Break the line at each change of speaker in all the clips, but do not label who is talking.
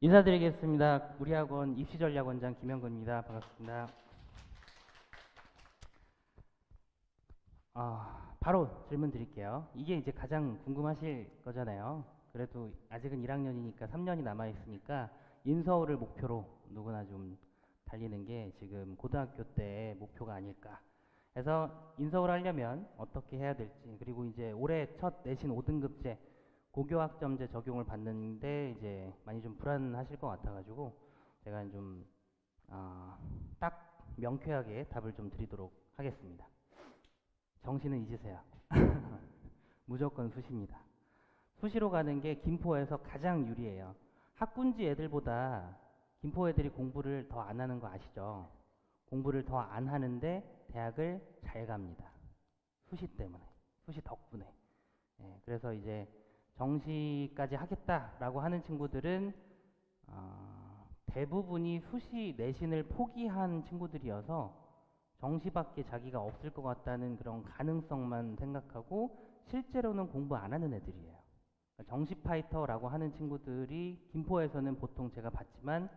인사드리겠습니다. 우리 학원 입시전략원장 김영근입니다. 반갑습니다. 바로 질문 드릴게요. 이게 이제 가장 궁금하실 거잖아요. 그래도 아직은 1학년이니까 3년이 남아있으니까 인서울을 목표로 누구나 좀 달리는 게 지금 고등학교 때의 목표가 아닐까. 그래서 인서울 하려면 어떻게 해야 될지, 그리고 이제 올해 첫 내신 5등급제 고교학점제 적용을 받는데 이제 많이 좀 불안하실 것 같아가지고 제가 좀 딱 명쾌하게 답을 좀 드리도록 하겠습니다. 정시는 잊으세요. 무조건 수시입니다. 수시로 가는 게 김포에서 가장 유리해요. 학군지 애들보다 김포 애들이 공부를 더 안 하는 거 아시죠? 공부를 더 안 하는데 대학을 잘 갑니다. 수시 때문에, 수시 덕분에. 그래서 이제 정시까지 하겠다라고 하는 친구들은 대부분이 수시 내신을 포기한 친구들이어서 정시밖에 자기가 없을 것 같다는 그런 가능성만 생각하고 실제로는 공부 안 하는 애들이에요. 정시 파이터라고 하는 친구들이 김포에서는 보통 제가 봤지만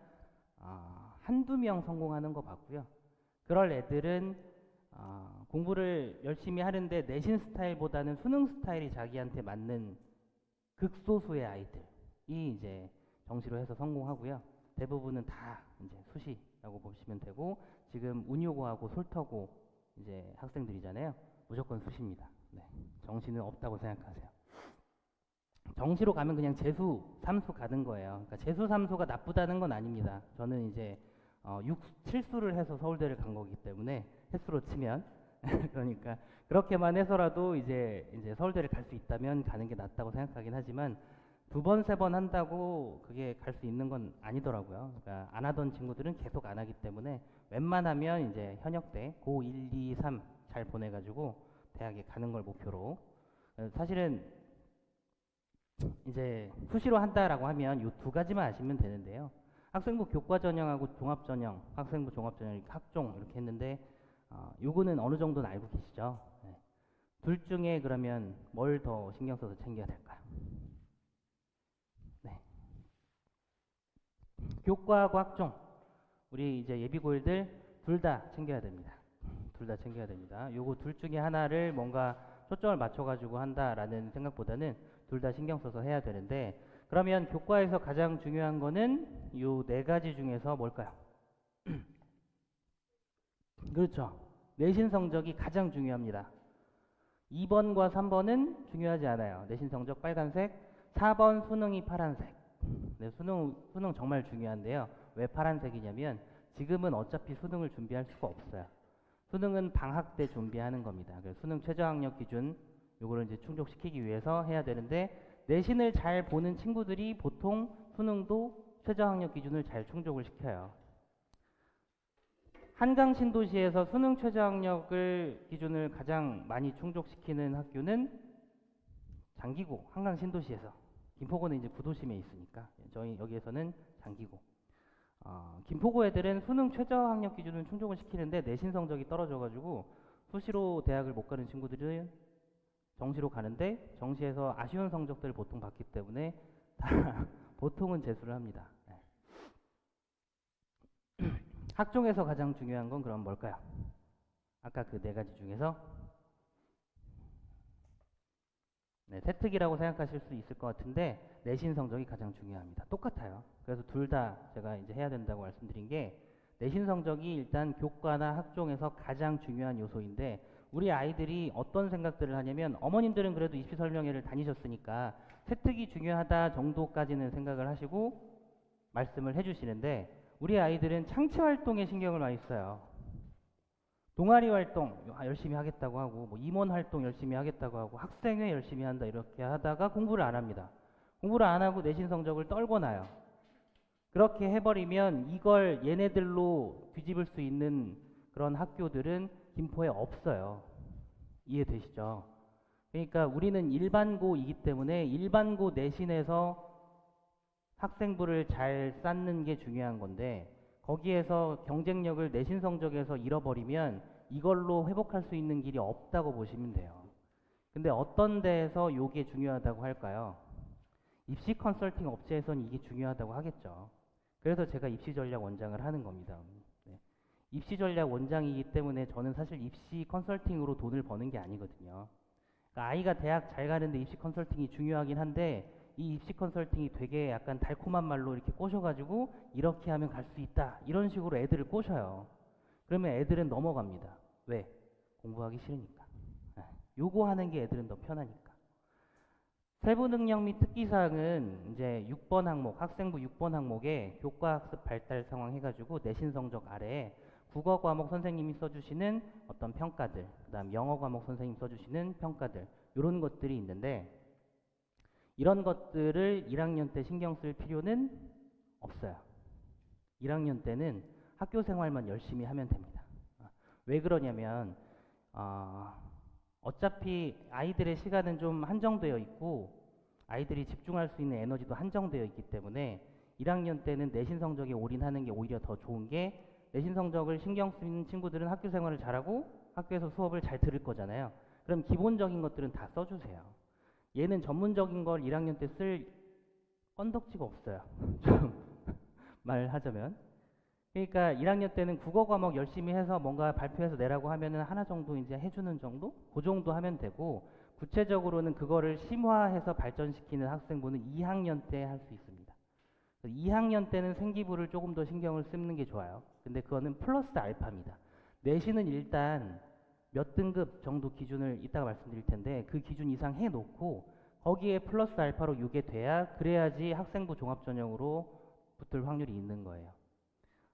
한두 명 성공하는 거 봤고요. 그럴 애들은 공부를 열심히 하는데 내신 스타일보다는 수능 스타일이 자기한테 맞는 극소수의 아이들이 이제 정시로 해서 성공하고요. 대부분은 다 이제 수시라고 보시면 되고, 지금 운요고하고 솔터고 이제 학생들이잖아요. 무조건 수시입니다. 네. 정시는 없다고 생각하세요. 정시로 가면 그냥 재수, 삼수 가는 거예요. 그러니까 재수, 삼수가 나쁘다는 건 아닙니다. 저는 이제 7수를 해서 서울대를 간 거기 때문에 횟수로 치면 그러니까 그렇게만 해서라도 이제 서울대를 갈 수 있다면 가는 게 낫다고 생각하긴 하지만 두 번, 세 번 한다고 그게 갈 수 있는 건 아니더라고요. 그러니까 안 하던 친구들은 계속 안 하기 때문에 웬만하면 이제 현역대 고 1, 2, 3 잘 보내가지고 대학에 가는 걸 목표로. 사실은 이제 수시로 한다라고 하면 이 두 가지만 아시면 되는데요. 학생부 교과 전형하고 종합 전형, 학생부 종합 전형, 학종 이렇게 했는데 요거는 어느 정도는 알고 계시죠? 네. 둘 중에 그러면 뭘 더 신경 써서 챙겨야 될까요? 네. 교과하고 학종. 우리 이제 예비고일들 둘 다 챙겨야 됩니다. 둘 다 챙겨야 됩니다. 요거 둘 중에 하나를 뭔가 초점을 맞춰가지고 한다라는 생각보다는 둘 다 신경 써서 해야 되는데, 그러면 교과에서 가장 중요한 거는 요 네 가지 중에서 뭘까요? 그렇죠. 내신 성적이 가장 중요합니다. 2번과 3번은 중요하지 않아요. 내신 성적 빨간색, 4번 수능이 파란색. 네, 수능 정말 중요한데요. 왜 파란색이냐면 지금은 어차피 수능을 준비할 수가 없어요. 수능은 방학 때 준비하는 겁니다. 그래서 수능 최저학력 기준 요거를 이제 충족시키기 위해서 해야 되는데, 내신을 잘 보는 친구들이 보통 수능도 최저학력 기준을 잘 충족을 시켜요. 한강 신도시에서 수능 최저학력을 기준을 가장 많이 충족시키는 학교는 장기고, 한강 신도시에서. 김포고는 이제 구도심에 있으니까 저희 여기에서는 장기고. 김포고 애들은 수능 최저학력 기준을 충족을 시키는데 내신 성적이 떨어져가지고 수시로 대학을 못 가는 친구들은 정시로 가는데, 정시에서 아쉬운 성적들을 보통 받기 때문에 다 보통은 재수를 합니다. 학종에서 가장 중요한 건 그럼 뭘까요? 아까 그 네 가지 중에서 세특이라고 생각하실 수 있을 것 같은데 내신 성적이 가장 중요합니다. 똑같아요. 그래서 둘 다 제가 이제 해야 된다고 말씀드린 게, 내신 성적이 일단 교과나 학종에서 가장 중요한 요소인데, 우리 아이들이 어떤 생각들을 하냐면, 어머님들은 그래도 입시 설명회를 다니셨으니까 세특이 중요하다 정도까지는 생각을 하시고 말씀을 해주시는데, 우리 아이들은 창체 활동에 신경을 많이 써요. 동아리 활동 열심히 하겠다고 하고, 뭐 임원 활동 열심히 하겠다고 하고, 학생회 열심히 한다 이렇게 하다가 공부를 안 합니다. 공부를 안 하고 내신 성적을 떨고 나요. 그렇게 해버리면 이걸 얘네들로 뒤집을 수 있는 그런 학교들은 김포에 없어요. 이해되시죠? 그러니까 우리는 일반고이기 때문에 일반고 내신에서 학생부를 잘 쌓는 게 중요한 건데, 거기에서 경쟁력을 내신 성적에서 잃어버리면 이걸로 회복할 수 있는 길이 없다고 보시면 돼요. 근데 어떤 데에서 이게 중요하다고 할까요? 입시 컨설팅 업체에서는 이게 중요하다고 하겠죠. 그래서 제가 입시 전략 원장을 하는 겁니다. 네. 입시 전략 원장이기 때문에 저는 사실 입시 컨설팅으로 돈을 버는 게 아니거든요. 그러니까 아이가 대학 잘 가는데 입시 컨설팅이 중요하긴 한데 이 입시 컨설팅이 되게 약간 달콤한 말로 이렇게 꼬셔가지고 이렇게 하면 갈 수 있다 이런 식으로 애들을 꼬셔요. 그러면 애들은 넘어갑니다. 왜? 공부하기 싫으니까. 요거 하는 게 애들은 더 편하니까. 세부 능력 및 특기사항은 이제 6번 항목, 학생부 6번 항목에 교과학습 발달 상황 해가지고 내신 성적 아래에 국어 과목 선생님이 써주시는 어떤 평가들, 그 다음 영어 과목 선생님 써주시는 평가들, 이런 것들이 있는데 이런 것들을 1학년 때 신경 쓸 필요는 없어요. 1학년 때는 학교 생활만 열심히 하면 됩니다. 왜 그러냐면 어차피 아이들의 시간은 좀 한정되어 있고 아이들이 집중할 수 있는 에너지도 한정되어 있기 때문에 1학년 때는 내신 성적에 올인하는 게 오히려 더 좋은 게 내신 성적을 신경 쓰는 친구들은 학교 생활을 잘하고 학교에서 수업을 잘 들을 거잖아요. 그럼 기본적인 것들은 다 써주세요. 얘는 전문적인 걸 1학년 때 쓸 건덕지가 없어요. 좀 말하자면. 그러니까 1학년 때는 국어 과목 열심히 해서 뭔가 발표해서 내라고 하면은 하나 정도 이제 해주는 정도? 그 정도 하면 되고 구체적으로는 그거를 심화해서 발전시키는 학생부는 2학년 때 할 수 있습니다. 2학년 때는 생기부를 조금 더 신경을 쓰는 게 좋아요. 근데 그거는 플러스 알파입니다. 내신은 일단 몇 등급 정도 기준을 이따가 말씀드릴 텐데 그 기준 이상 해놓고 거기에 플러스 알파로 6에 돼야 그래야지 학생부 종합전형으로 붙을 확률이 있는 거예요.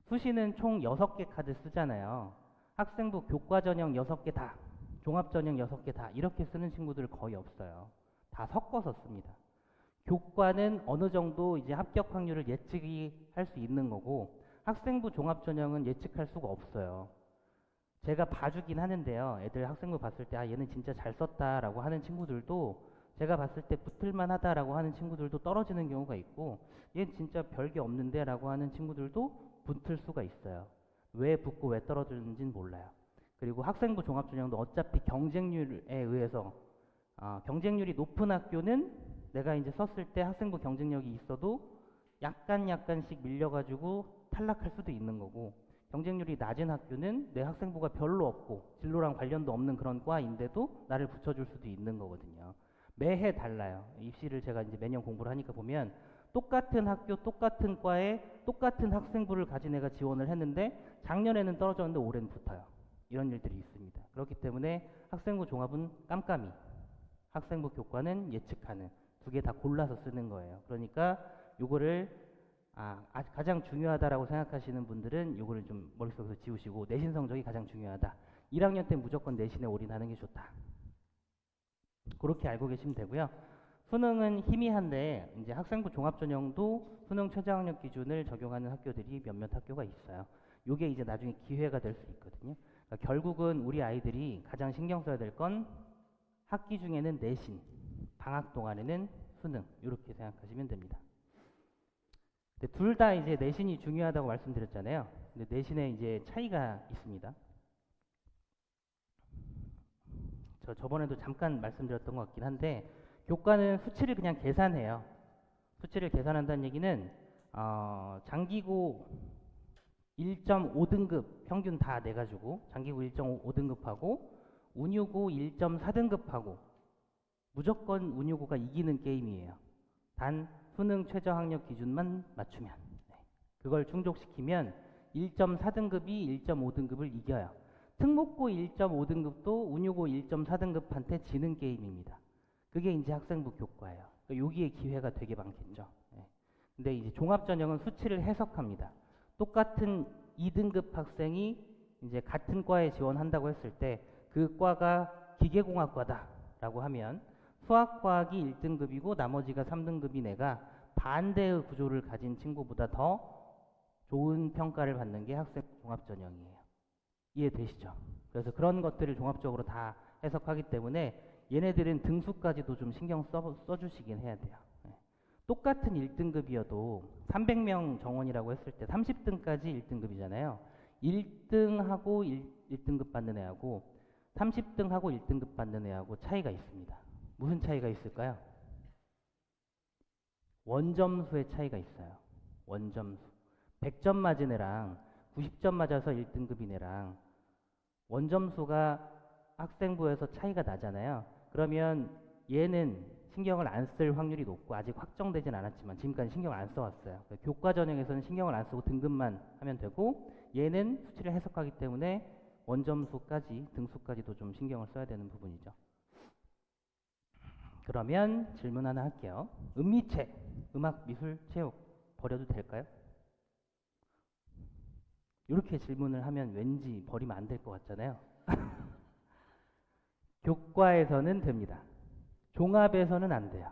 수시는 총 6개 카드 쓰잖아요. 학생부 교과전형 6개 다, 종합전형 6개 다 이렇게 쓰는 친구들 거의 없어요. 다 섞어서 씁니다. 교과는 어느 정도 이제 합격 확률을 예측이 할 수 있는 거고 학생부 종합전형은 예측할 수가 없어요. 제가 봐주긴 하는데요. 애들 학생부 봤을 때 얘는 진짜 잘 썼다라고 하는 친구들도 제가 봤을 때 붙을만 하다라고 하는 친구들도 떨어지는 경우가 있고 얘는 진짜 별게 없는데 라고 하는 친구들도 붙을 수가 있어요. 왜 붙고 왜 떨어지는지는 몰라요. 그리고 학생부 종합전형도 어차피 경쟁률에 의해서 경쟁률이 높은 학교는 내가 이제 썼을 때 학생부 경쟁력이 있어도 약간씩 밀려가지고 탈락할 수도 있는 거고 경쟁률이 낮은 학교는 내 학생부가 별로 없고 진로랑 관련도 없는 그런 과인데도 나를 붙여줄 수도 있는 거거든요. 매해 달라요. 입시를 제가 이제 매년 공부를 하니까 보면 똑같은 학교, 똑같은 과에 똑같은 학생부를 가진 애가 지원을 했는데 작년에는 떨어졌는데 올해는 붙어요. 이런 일들이 있습니다. 그렇기 때문에 학생부 종합은 깜깜이, 학생부 교과는 예측하는 두 개 다 골라서 쓰는 거예요. 그러니까 요거를 가장 중요하다라고 생각하시는 분들은 요거를 좀 머릿속에서 지우시고 내신 성적이 가장 중요하다. 1학년 때 무조건 내신에 올인하는 게 좋다. 그렇게 알고 계시면 되고요. 수능은 희미한데 이제 학생부 종합전형도 수능 최저학력 기준을 적용하는 학교들이 몇몇 학교가 있어요. 요게 이제 나중에 기회가 될 수 있거든요. 그러니까 결국은 우리 아이들이 가장 신경 써야 될 건 학기 중에는 내신, 방학 동안에는 수능 이렇게 생각하시면 됩니다. 둘 다 이제 내신이 중요하다고 말씀드렸잖아요. 근데 내신에 이제 차이가 있습니다. 저번에도 잠깐 말씀드렸던 것 같긴 한데 교과는 수치를 그냥 계산해요. 수치를 계산한다는 얘기는 장기고 1.5등급 평균 다 내가지고 장기고 1.5등급하고 운유고 1.4등급하고 무조건 운유고가 이기는 게임이에요. 단 수능 최저학력 기준만 맞추면 그걸 충족시키면 1.4등급이 1.5등급을 이겨요. 특목고 1.5등급도 운유고 1.4등급한테 지는 게임입니다. 그게 이제 학생부 교과예요. 그러니까 여기에 기회가 되게 많겠죠. 근데 이제 종합전형은 수치를 해석합니다. 똑같은 2등급 학생이 이제 같은 과에 지원한다고 했을 때 그 과가 기계공학과다라고 하면 수학과학이 1등급이고 나머지가 3등급인 애가 반대의 구조를 가진 친구보다 더 좋은 평가를 받는 게 학생 종합전형이에요. 이해되시죠? 그래서 그런 것들을 종합적으로 다 해석하기 때문에 얘네들은 등수까지도 좀 신경 써주시긴 해야 돼요. 똑같은 1등급이어도 300명 정원이라고 했을 때 30등까지 1등급이잖아요. 1등하고 1등급 받는 애하고 30등하고 1등급 받는 애하고 차이가 있습니다. 무슨 차이가 있을까요? 원점수의 차이가 있어요. 원점수. 100점 맞은 애랑 90점 맞아서 1등급인 애랑 원점수가 학생부에서 차이가 나잖아요. 그러면 얘는 신경을 안 쓸 확률이 높고 아직 확정되진 않았지만 지금까지 신경을 안 써왔어요. 교과 전형에서는 신경을 안 쓰고 등급만 하면 되고 얘는 수치를 해석하기 때문에 원점수까지 등수까지도 좀 신경을 써야 되는 부분이죠. 그러면 질문 하나 할게요. 음미체, 음악, 미술, 체육 버려도 될까요? 이렇게 질문을 하면 왠지 버리면 안 될 것 같잖아요. 교과에서는 됩니다. 종합에서는 안 돼요.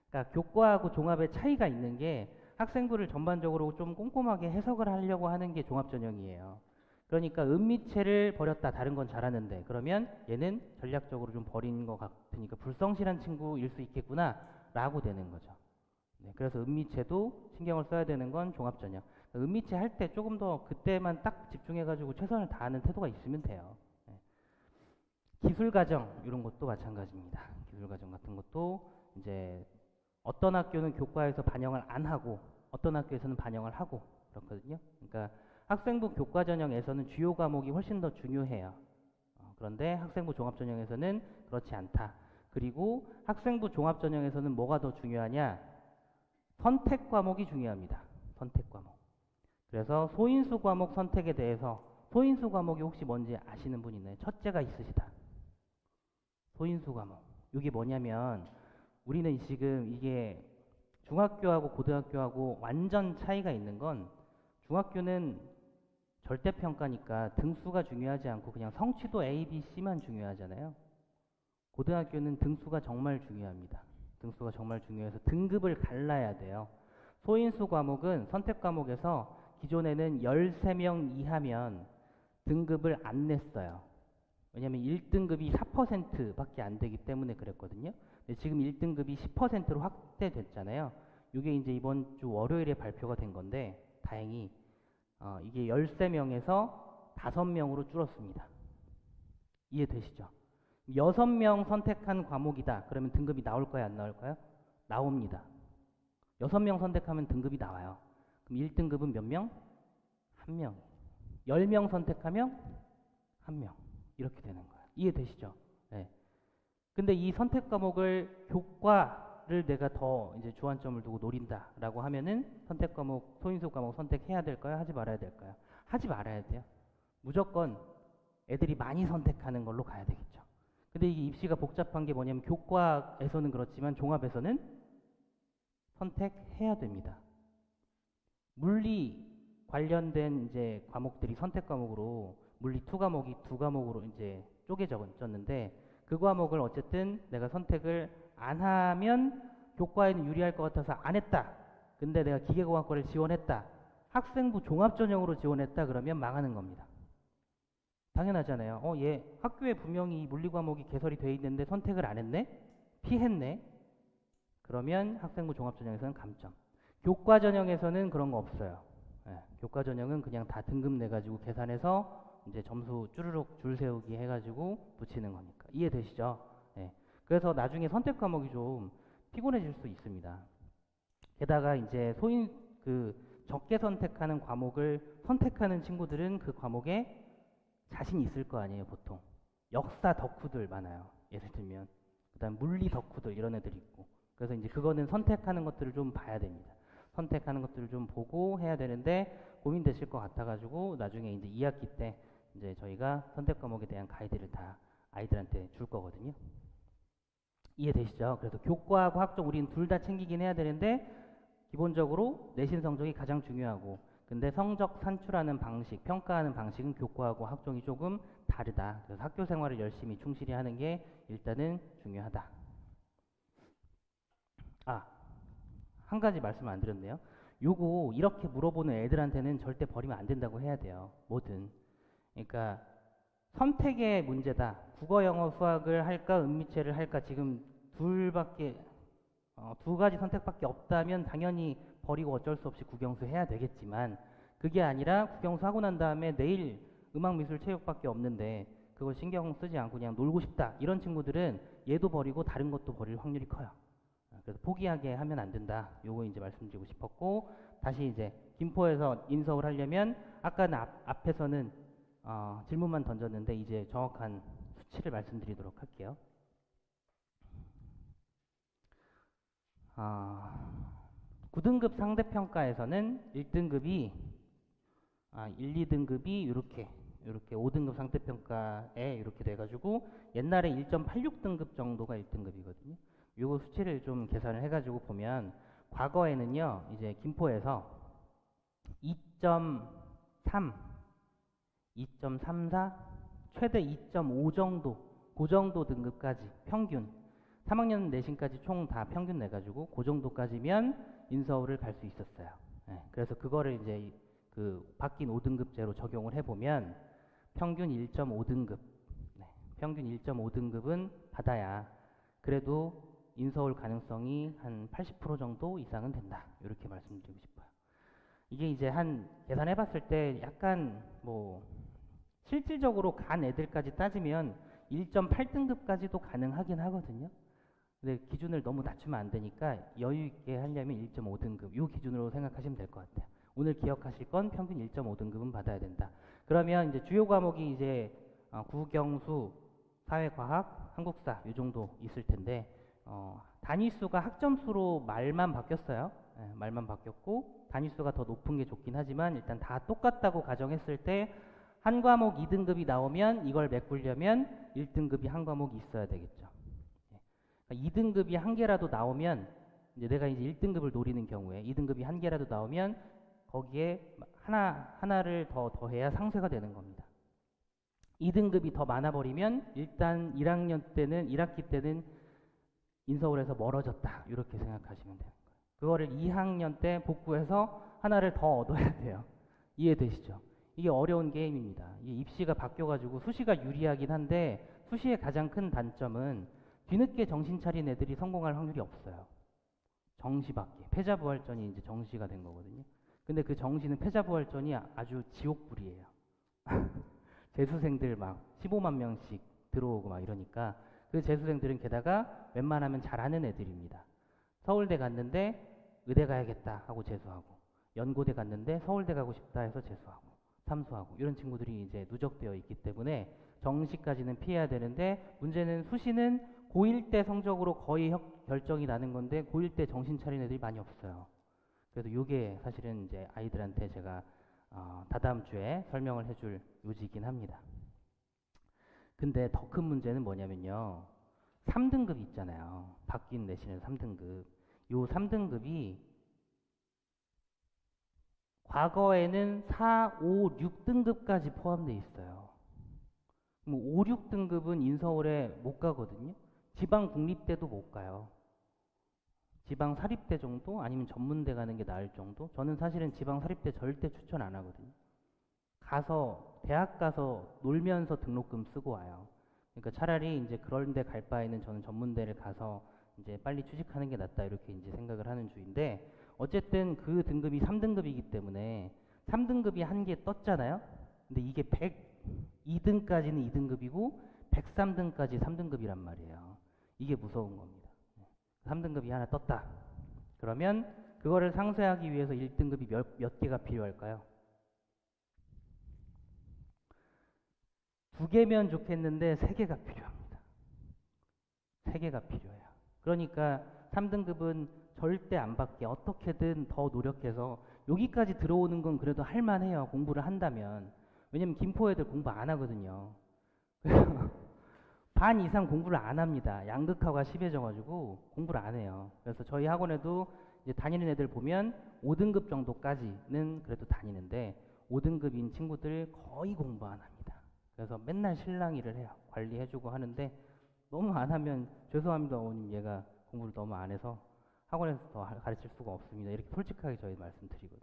그러니까 교과하고 종합의 차이가 있는 게 학생부를 전반적으로 좀 꼼꼼하게 해석을 하려고 하는 게 종합전형이에요. 그러니까 음미체를 버렸다 다른 건 잘하는데 그러면 얘는 전략적으로 좀 버린 것 같으니까 불성실한 친구일 수 있겠구나 라고 되는 거죠. 네, 그래서 음미체도 신경을 써야 되는 건 종합전형. 음미체 할 때 조금 더 그때만 딱 집중해가지고 최선을 다하는 태도가 있으면 돼요. 네. 기술과정 이런 것도 마찬가지입니다. 기술과정 같은 것도 이제 어떤 학교는 교과에서 반영을 안 하고 어떤 학교에서는 반영을 하고 그렇거든요. 그러니까 학생부 교과전형에서는 주요 과목이 훨씬 더 중요해요. 그런데 학생부 종합전형에서는 그렇지 않다. 그리고 학생부 종합전형에서는 뭐가 더 중요하냐? 선택 과목이 중요합니다. 선택 과목. 그래서 소인수 과목 선택에 대해서 소인수 과목이 혹시 뭔지 아시는 분 있나요? 첫째가 있으시다. 소인수 과목. 이게 뭐냐면 우리는 지금 이게 중학교하고 고등학교하고 완전 차이가 있는 건 중학교는 절대평가니까 등수가 중요하지 않고 그냥 성취도 A, B, C만 중요하잖아요. 고등학교는 등수가 정말 중요합니다. 등수가 정말 중요해서 등급을 갈라야 돼요. 소인수 과목은 선택 과목에서 기존에는 13명 이하면 등급을 안 냈어요. 왜냐면 1등급이 4%밖에 안 되기 때문에 그랬거든요. 근데 지금 1등급이 10%로 확대됐잖아요. 이게 이제 이번 주 월요일에 발표가 된 건데 다행히 이게 13명에서 5명으로 줄었습니다. 이해되시죠? 6명 선택한 과목이다. 그러면 등급이 나올까요? 안 나올까요? 나옵니다. 6명 선택하면 등급이 나와요. 그럼 1등급은 몇 명? 1명. 10명 선택하면 1명. 이렇게 되는 거예요. 이해되시죠? 네. 근데 이 선택 과목을 교과를 내가 더 이제 주안점을 두고 노린다라고 하면은 선택 과목, 소인수 과목 선택해야 될까요? 하지 말아야 될까요? 하지 말아야 돼요. 무조건 애들이 많이 선택하는 걸로 가야 되겠죠. 근데 이게 입시가 복잡한 게 뭐냐면 교과에서는 그렇지만 종합에서는 선택해야 됩니다. 물리 관련된 이제 과목들이 선택 과목으로 물리 2 과목이 2 과목으로 이제 쪼개졌는데 그 과목을 어쨌든 내가 선택을 안 하면 교과에는 유리할 것 같아서 안 했다. 근데 내가 기계공학과를 지원했다. 학생부 종합전형으로 지원했다. 그러면 망하는 겁니다. 당연하잖아요. 얘 학교에 분명히 물리 과목이 개설이 돼 있는데 선택을 안 했네? 피했네? 그러면 학생부 종합전형에서는 감점. 교과 전형에서는 그런 거 없어요. 네, 교과 전형은 그냥 다 등급 내가지고 계산해서 이제 점수 쭈르륵 줄 세우기 해가지고 붙이는 거니까. 이해되시죠? 네. 그래서 나중에 선택 과목이 좀 피곤해질 수 있습니다. 게다가 이제 적게 선택하는 과목을 선택하는 친구들은 그 과목에 자신 있을 거 아니에요, 보통. 역사 덕후들 많아요. 예를 들면. 그다음 물리 덕후들 이런 애들이 있고. 그래서 이제 그거는 선택하는 것들을 좀 봐야 됩니다. 선택하는 것들을 좀 보고 해야 되는데 고민되실 것 같아가지고 나중에 이제 2학기 때 이제 저희가 선택 과목에 대한 가이드를 다 아이들한테 줄 거거든요. 이해되시죠? 그래서 교과하고 학종 우리는 둘 다 챙기긴 해야 되는데 기본적으로 내신 성적이 가장 중요하고 근데 성적 산출하는 방식, 평가하는 방식은 교과하고 학종이 조금 다르다. 그래서 학교 생활을 열심히 충실히 하는 게 일단은 중요하다. 한 가지 말씀 안 드렸네요. 요거 이렇게 물어보는 애들한테는 절대 버리면 안 된다고 해야 돼요. 뭐든. 그러니까 선택의 문제다. 국어, 영어, 수학을 할까, 음미체를 할까 지금 두 가지 선택밖에 없다면 당연히 버리고 어쩔 수 없이 국영수 해야 되겠지만 그게 아니라 국영수 하고 난 다음에 내일 음악, 미술, 체육밖에 없는데 그걸 신경 쓰지 않고 그냥 놀고 싶다. 이런 친구들은 얘도 버리고 다른 것도 버릴 확률이 커요. 그래서 포기하게 하면 안 된다. 요거 이제 말씀드리고 싶었고, 다시 이제 김포에서 인서울 하려면 아까는 앞에서는 질문만 던졌는데 이제 정확한 수치를 말씀드리도록 할게요. 9등급 상대평가에서는 1등급이 1, 2등급이 이렇게 5등급 상대평가에 이렇게 돼가지고 옛날에 1.86등급 정도가 1등급이거든요. 요거 수치를 좀 계산을 해가지고 보면 과거에는요 이제 김포에서 2.3, 2.34, 최대 2.5 정도, 그 정도 등급까지 평균 3학년 내신까지 총 다 평균 내가지고 그 정도까지면 인서울을 갈 수 있었어요. 네, 그래서 그거를 이제 그 바뀐 5등급제로 적용을 해보면 평균 1.5등급, 평균 1.5등급은 받아야 그래도 인서울 가능성이 한 80% 정도 이상은 된다. 이렇게 말씀드리고 싶어요. 이게 이제 한 계산해봤을 때 약간 뭐 실질적으로 간 애들까지 따지면 1.8등급까지도 가능하긴 하거든요. 근데 기준을 너무 낮추면 안 되니까 여유 있게 하려면 1.5등급 요 기준으로 생각하시면 될 것 같아요. 오늘 기억하실 건 평균 1.5등급은 받아야 된다. 그러면 이제 주요 과목이 이제 국영수, 사회과학, 한국사 요 정도 있을 텐데 단위수가 학점수로 말만 바뀌었어요. 네, 말만 바뀌었고 단위수가 더 높은 게 좋긴 하지만 일단 다 똑같다고 가정했을 때 한 과목 2등급이 나오면 이걸 메꾸려면 1등급이 한 과목이 있어야 되겠죠. 2등급이 한 개라도 나오면 이제 내가 이제 1등급을 노리는 경우에 2등급이 한 개라도 나오면 거기에 하나를 더 더해야 상쇄가 되는 겁니다. 2등급이 더 많아버리면 일단 1학년 때는 1학기 때는 인서울에서 멀어졌다 이렇게 생각하시면 돼요. 그거를 2학년 때 복구해서 하나를 더 얻어야 돼요. 이해되시죠? 이게 어려운 게임입니다. 이게 입시가 바뀌어가지고 수시가 유리하긴 한데 수시의 가장 큰 단점은 뒤늦게 정신 차린 애들이 성공할 확률이 없어요. 정시밖에. 패자부활전이 이제 정시가 된 거거든요. 근데 그 정시는 패자부활전이 아주 지옥불이에요. 재수생들 막 15만 명씩 들어오고 막 이러니까 그 재수생들은 게다가 웬만하면 잘하는 애들입니다. 서울대 갔는데 의대 가야겠다 하고 재수하고 연고대 갔는데 서울대 가고 싶다 해서 재수하고 삼수하고 이런 친구들이 이제 누적되어 있기 때문에 정시까지는 피해야 되는데 문제는 수시는 고1 때 성적으로 거의 결정이 나는 건데 고1 때 정신 차린 애들이 많이 없어요. 그래서 이게 사실은 이제 아이들한테 제가 다다음 주에 설명을 해줄 요지이긴 합니다. 근데 더 큰 문제는 뭐냐면요. 3등급 있잖아요. 바뀐 내신은 3등급. 요 3등급이 과거에는 4, 5, 6등급까지 포함되어 있어요. 뭐 5, 6등급은 인서울에 못 가거든요. 지방 국립대도 못 가요. 지방 사립대 정도 아니면 전문대 가는 게 나을 정도? 저는 사실은 지방 사립대 절대 추천 안 하거든요. 가서 대학 가서 놀면서 등록금 쓰고 와요. 그러니까 차라리 이제 그런 데 갈 바에는 저는 전문대를 가서 이제 빨리 취직하는 게 낫다 이렇게 이제 생각을 하는 주인데 어쨌든 그 등급이 3등급이기 때문에 3등급이 한 개 떴잖아요. 근데 이게 102등까지는 2등급이고 103등까지 3등급이란 말이에요. 이게 무서운 겁니다. 3등급이 하나 떴다. 그러면 그거를 상쇄하기 위해서 1등급이 몇 개가 필요할까요? 2개면 좋겠는데 3개가 필요합니다. 3개가 필요해요. 그러니까 3등급은 절대 안 받게 어떻게든 더 노력해서 여기까지 들어오는 건 그래도 할만해요. 공부를 한다면. 왜냐면 김포 애들 공부 안 하거든요. 반 이상 공부를 안 합니다. 양극화가 심해져가지고 공부를 안 해요. 그래서 저희 학원에도 이제 다니는 애들 보면 5등급 정도까지는 그래도 다니는데 5등급인 친구들 거의 공부 안 합니다. 그래서 맨날 실랑이를 해요. 관리해주고 하는데 너무 안 하면 죄송합니다 어머님 얘가 공부를 너무 안 해서 학원에서 더 가르칠 수가 없습니다. 이렇게 솔직하게 저희 말씀드리거든요.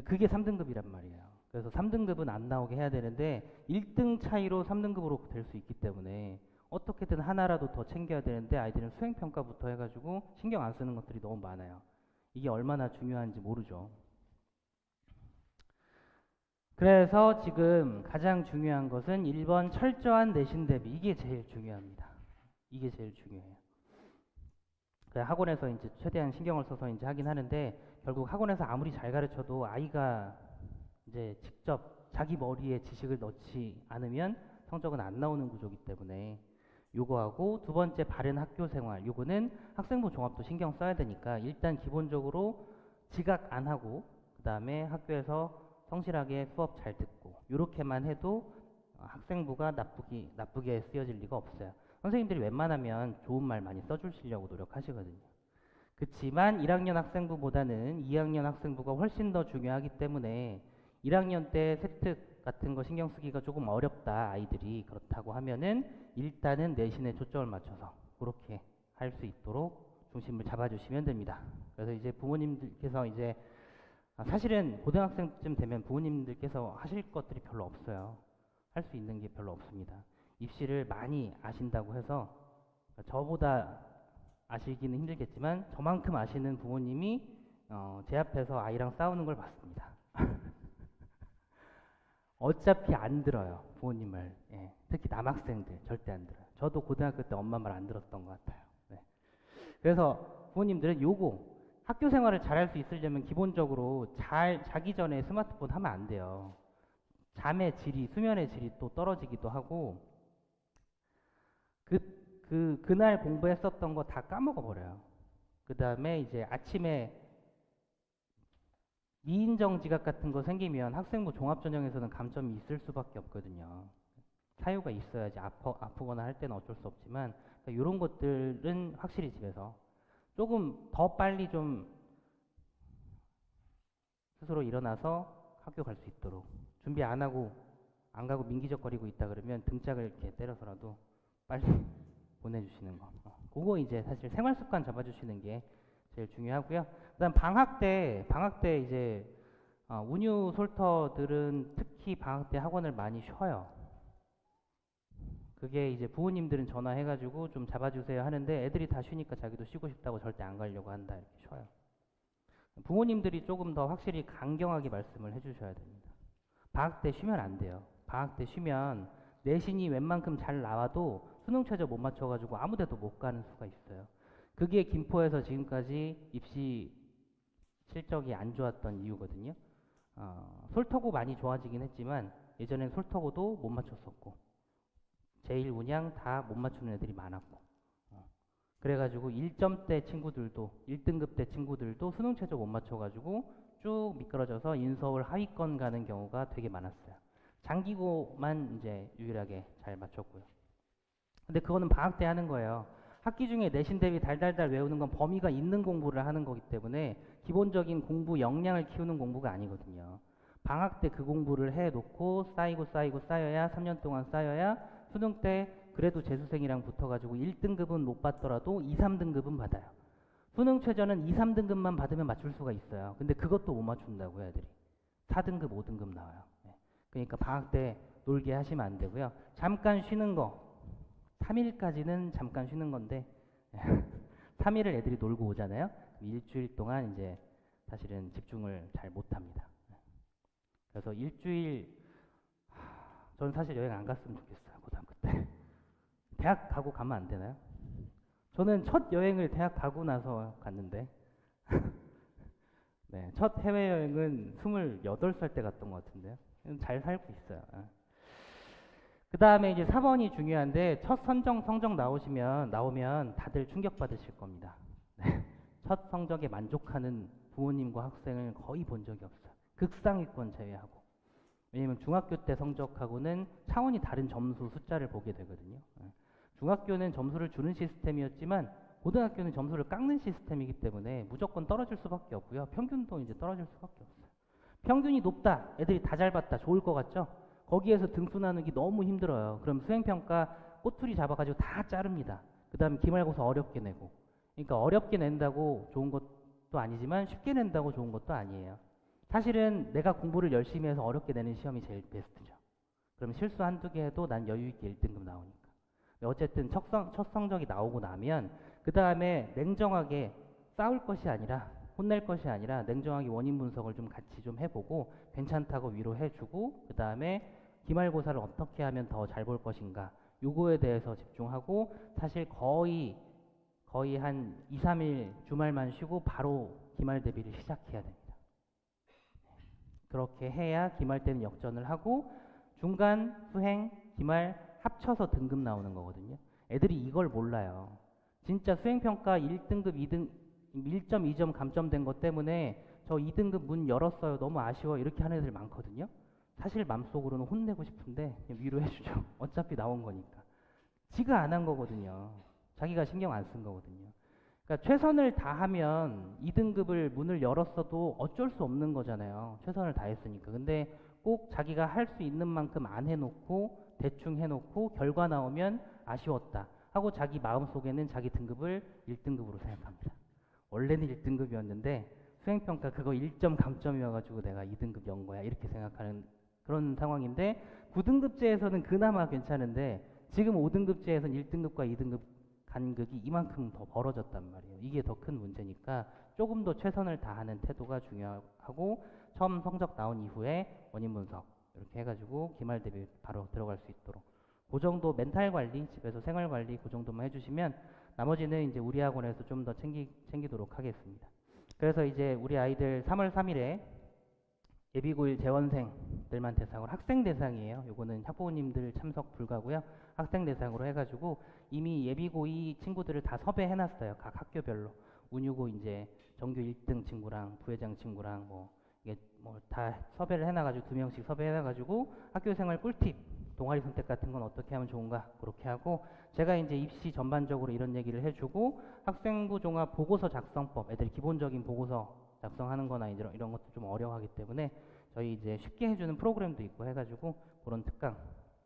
그게 3등급이란 말이에요. 그래서 3등급은 안 나오게 해야 되는데 1등 차이로 3등급으로 될 수 있기 때문에 어떻게든 하나라도 더 챙겨야 되는데 아이들은 수행평가부터 해가지고 신경 안 쓰는 것들이 너무 많아요. 이게 얼마나 중요한지 모르죠. 그래서 지금 가장 중요한 것은 1번 철저한 내신 대비. 이게 제일 중요합니다. 이게 제일 중요해요. 그 학원에서 이제 최대한 신경을 써서 이제 하긴 하는데 결국 학원에서 아무리 잘 가르쳐도 아이가 이제 직접 자기 머리에 지식을 넣지 않으면 성적은 안 나오는 구조이기 때문에 요거하고 두 번째 바른 학교 생활 요거는 학생부 종합도 신경 써야 되니까 일단 기본적으로 지각 안 하고 그 다음에 학교에서 성실하게 수업 잘 듣고 요렇게만 해도 학생부가 나쁘게 쓰여질 리가 없어요. 선생님들이 웬만하면 좋은 말 많이 써주시려고 노력하시거든요. 그치만 1학년 학생부보다는 2학년 학생부가 훨씬 더 중요하기 때문에 1학년 때 세특 같은 거 신경 쓰기가 조금 어렵다 아이들이 그렇다고 하면은 일단은 내신에 초점을 맞춰서 그렇게 할 수 있도록 중심을 잡아주시면 됩니다. 그래서 이제 부모님들께서 이제 사실은 고등학생쯤 되면 부모님들께서 하실 것들이 별로 없어요. 할 수 있는 게 별로 없습니다. 입시를 많이 아신다고 해서 저보다 아시기는 힘들겠지만 저만큼 아시는 부모님이 제 앞에서 아이랑 싸우는 걸 봤습니다. 어차피 안 들어요. 부모님 말. 예. 특히 남학생들 절대 안 들어요. 저도 고등학교 때 엄마 말 안 들었던 것 같아요. 네. 그래서 부모님들은 요거 학교 생활을 잘할 수 있으려면 기본적으로 자기 전에 스마트폰 하면 안 돼요. 잠의 질이, 수면의 질이 또 떨어지기도 하고 그날 공부했었던 거 다 까먹어 버려요. 그 다음에 이제 아침에 미인정 지각 같은 거 생기면 학생부 종합전형에서는 감점이 있을 수밖에 없거든요. 사유가 있어야지 아프거나 할 때는 어쩔 수 없지만 그러니까 이런 것들은 확실히 집에서 조금 더 빨리 좀 스스로 일어나서 학교 갈 수 있도록 준비 안 하고 안 가고 민기적거리고 있다 그러면 등짝을 이렇게 때려서라도 빨리 보내주시는 거. 그거 이제 사실 생활 습관 잡아주시는 게 제일 중요하고요. 그다음 방학 때 이제 운유 솔터들은 특히 방학 때 학원을 많이 쉬어요. 그게 이제 부모님들은 전화해가지고 좀 잡아주세요 하는데 애들이 다 쉬니까 자기도 쉬고 싶다고 절대 안 가려고 한다 이렇게 쉬어요. 부모님들이 조금 더 확실히 강경하게 말씀을 해주셔야 됩니다. 방학 때 쉬면 안 돼요. 방학 때 쉬면 내신이 웬만큼 잘 나와도 수능 최저 못 맞춰가지고 아무데도 못 가는 수가 있어요. 그게 김포에서 지금까지 입시 실적이 안 좋았던 이유거든요. 솔터고 많이 좋아지긴 했지만 예전엔 솔터고도 못 맞췄었고 제1 운양 다 못 맞추는 애들이 많았고 그래가지고 1점대 친구들도 1등급 대 친구들도 수능 최저 못 맞춰가지고 쭉 미끄러져서 인서울 하위권 가는 경우가 되게 많았어요. 장기고만 이제 유일하게 잘 맞췄고요. 근데 그거는 방학 때 하는 거예요. 학기 중에 내신 대비 달달달 외우는 건 범위가 있는 공부를 하는 거기 때문에 기본적인 공부 역량을 키우는 공부가 아니거든요. 방학 때 그 공부를 해놓고 쌓여야 3년 동안 쌓여야 수능 때 그래도 재수생이랑 붙어가지고 1등급은 못 받더라도 2, 3등급은 받아요. 수능 최저는 2, 3등급만 받으면 맞출 수가 있어요. 근데 그것도 못 맞춘다고요, 애들이. 4등급, 5등급 나와요. 네. 그러니까 방학 때 놀게 하시면 안 되고요. 잠깐 쉬는 거. 3일까지는 잠깐 쉬는 건데 3일을 애들이 놀고 오잖아요. 일주일 동안 이제 사실은 집중을 잘 못합니다. 그래서 일주일 저는 사실 여행 안 갔으면 좋겠어요. 고등학교 때. 대학 가고 가면 안 되나요? 저는 첫 여행을 대학 가고 나서 갔는데 네, 첫 해외여행은 28살 때 갔던 것 같은데요. 잘 살고 있어요. 그 다음에 이제 4번이 중요한데 첫 성적 나오면 다들 충격받으실 겁니다. 네. 첫 성적에 만족하는 부모님과 학생을 거의 본 적이 없어요. 극상위권 제외하고. 왜냐면 중학교 때 성적하고는 차원이 다른 점수 숫자를 보게 되거든요. 중학교는 점수를 주는 시스템이었지만 고등학교는 점수를 깎는 시스템이기 때문에 무조건 떨어질 수밖에 없고요. 평균도 이제 떨어질 수밖에 없어요. 평균이 높다. 애들이 다 잘 봤다. 좋을 것 같죠? 거기에서 등수 나누기 너무 힘들어요. 그럼 수행평가 꼬투리 잡아가지고 다 자릅니다. 그 다음에 기말고사 어렵게 내고. 그러니까 어렵게 낸다고 좋은 것도 아니지만 쉽게 낸다고 좋은 것도 아니에요. 사실은 내가 공부를 열심히 해서 어렵게 내는 시험이 제일 베스트죠. 그럼 실수 한두 개 해도 난 여유있게 1등급 나오니까. 어쨌든 첫 성적이 나오고 나면 그 다음에 냉정하게 싸울 것이 아니라 혼낼 것이 아니라 냉정하게 원인 분석을 좀 같이 좀 해보고 괜찮다고 위로해주고 그 다음에 기말고사를 어떻게 하면 더 잘 볼 것인가 요거에 대해서 집중하고 사실 거의 거의 한 2, 3일 주말만 쉬고 바로 기말 대비를 시작해야 됩니다. 그렇게 해야 기말 때는 역전을 하고 중간, 수행, 기말 합쳐서 등급 나오는 거거든요. 애들이 이걸 몰라요. 진짜 수행평가 1등급, 2등, 1.2점 감점된 것 때문에 저 2등급 문 열었어요. 너무 아쉬워. 이렇게 하는 애들 많거든요. 사실 맘속으로는 혼내고 싶은데 그냥 위로해주죠. 어차피 나온 거니까. 지가 안 한 거거든요. 자기가 신경 안 쓴 거거든요. 그러니까 최선을 다하면 2등급을 문을 열었어도 어쩔 수 없는 거잖아요. 최선을 다했으니까. 근데 꼭 자기가 할 수 있는 만큼 안 해놓고 대충 해놓고 결과 나오면 아쉬웠다 하고 자기 마음속에는 자기 등급을 1등급으로 생각합니다. 원래는 1등급이었는데 수행평가 그거 1점 감점이어가지고 내가 2등급 연 거야 이렇게 생각하는 그런 상황인데 9등급제에서는 그나마 괜찮은데 지금 5등급제에서는 1등급과 2등급 간극이 이만큼 더 벌어졌단 말이에요. 이게 더 큰 문제니까 조금 더 최선을 다하는 태도가 중요하고 처음 성적 나온 이후에 원인 분석 이렇게 해가지고 기말 대비 바로 들어갈 수 있도록 그 정도 멘탈 관리, 집에서 생활 관리 그 정도만 해주시면 나머지는 이제 우리 학원에서 좀 더 챙기도록 하겠습니다. 그래서 이제 우리 아이들 3월 3일에 예비고1 재원생들만 대상으로 학생 대상이에요. 요거는 학부모님들 참석 불가고요. 학생 대상으로 해가지고 이미 예비고2 친구들을 다 섭외해놨어요. 각 학교별로. 운유고 이제 정규 1등 친구랑 부회장 친구랑 뭐 이게 뭐 다 섭외를 해놔가지고 2명씩 섭외해놔가지고 학교생활 꿀팁 동아리 선택 같은 건 어떻게 하면 좋은가 그렇게 하고 제가 이제 입시 전반적으로 이런 얘기를 해주고 학생부 종합 보고서 작성법 애들 기본적인 보고서 작성하는 거나 이런 것도 좀 어려워하기 때문에 저희 이제 쉽게 해주는 프로그램도 있고 해가지고 그런 특강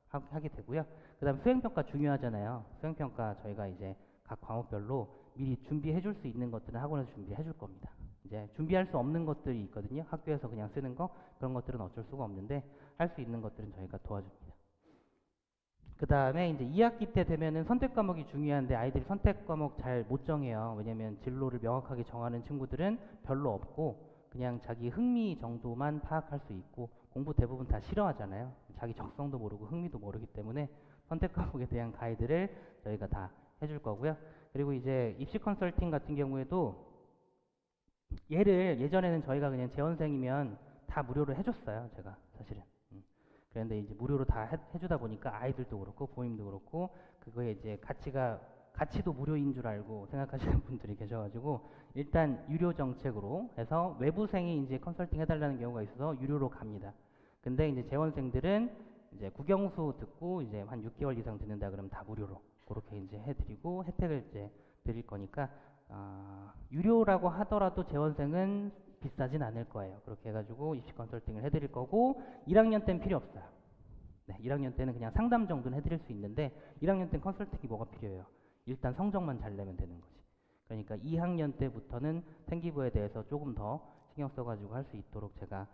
하게 되고요. 그 다음 수행평가 중요하잖아요. 수행평가 저희가 이제 각 과목별로 미리 준비해 줄 수 있는 것들은 학원에서 준비해 줄 겁니다. 이제 준비할 수 없는 것들이 있거든요. 학교에서 그냥 쓰는 거 그런 것들은 어쩔 수가 없는데 할 수 있는 것들은 저희가 도와줍니다. 그 다음에 이제 2학기 때 되면은 선택 과목이 중요한데 아이들이 선택 과목 잘 못 정해요. 왜냐면 진로를 명확하게 정하는 친구들은 별로 없고 그냥 자기 흥미 정도만 파악할 수 있고 공부 대부분 다 싫어하잖아요. 자기 적성도 모르고 흥미도 모르기 때문에 선택 과목에 대한 가이드를 저희가 다 해줄 거고요. 그리고 이제 입시 컨설팅 같은 경우에도 얘를 예전에는 저희가 그냥 재원생이면 다 무료로 해줬어요. 제가 사실은. 그런데 이제 무료로 다 해주다 보니까 아이들도 그렇고 부모님도 그렇고 그거에 이제 가치도 무료인 줄 알고 생각하시는 분들이 계셔가지고 일단 유료 정책으로 해서 외부생이 이제 컨설팅 해달라는 경우가 있어서 유료로 갑니다. 근데 이제 재원생들은 이제 국영수 듣고 이제 한 6개월 이상 듣는다 그러면 다 무료로 그렇게 이제 해드리고 혜택을 이제 드릴 거니까 유료라고 하더라도 재원생은 비싸진 않을 거예요. 그렇게 해가지고 입시 컨설팅을 해드릴 거고 1학년 때는 필요 없어요. 네, 1학년 때는 그냥 상담 정도는 해드릴 수 있는데 1학년 때는 컨설팅이 뭐가 필요해요? 일단 성적만 잘 내면 되는 거지. 그러니까 2학년 때부터는 생기부에 대해서 조금 더 신경 써가지고 할 수 있도록 제가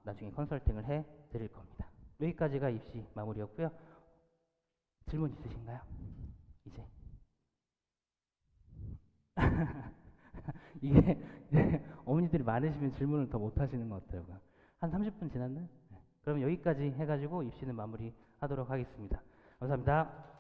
나중에 컨설팅을 해드릴 겁니다. 여기까지가 입시 마무리였고요. 질문 있으신가요? 이제 이게 어머니들이 많으시면 질문을 더 못 하시는 것 같아요. 한 30분 지났나요? 네. 그럼 여기까지 해가지고 입시는 마무리 하도록 하겠습니다. 감사합니다.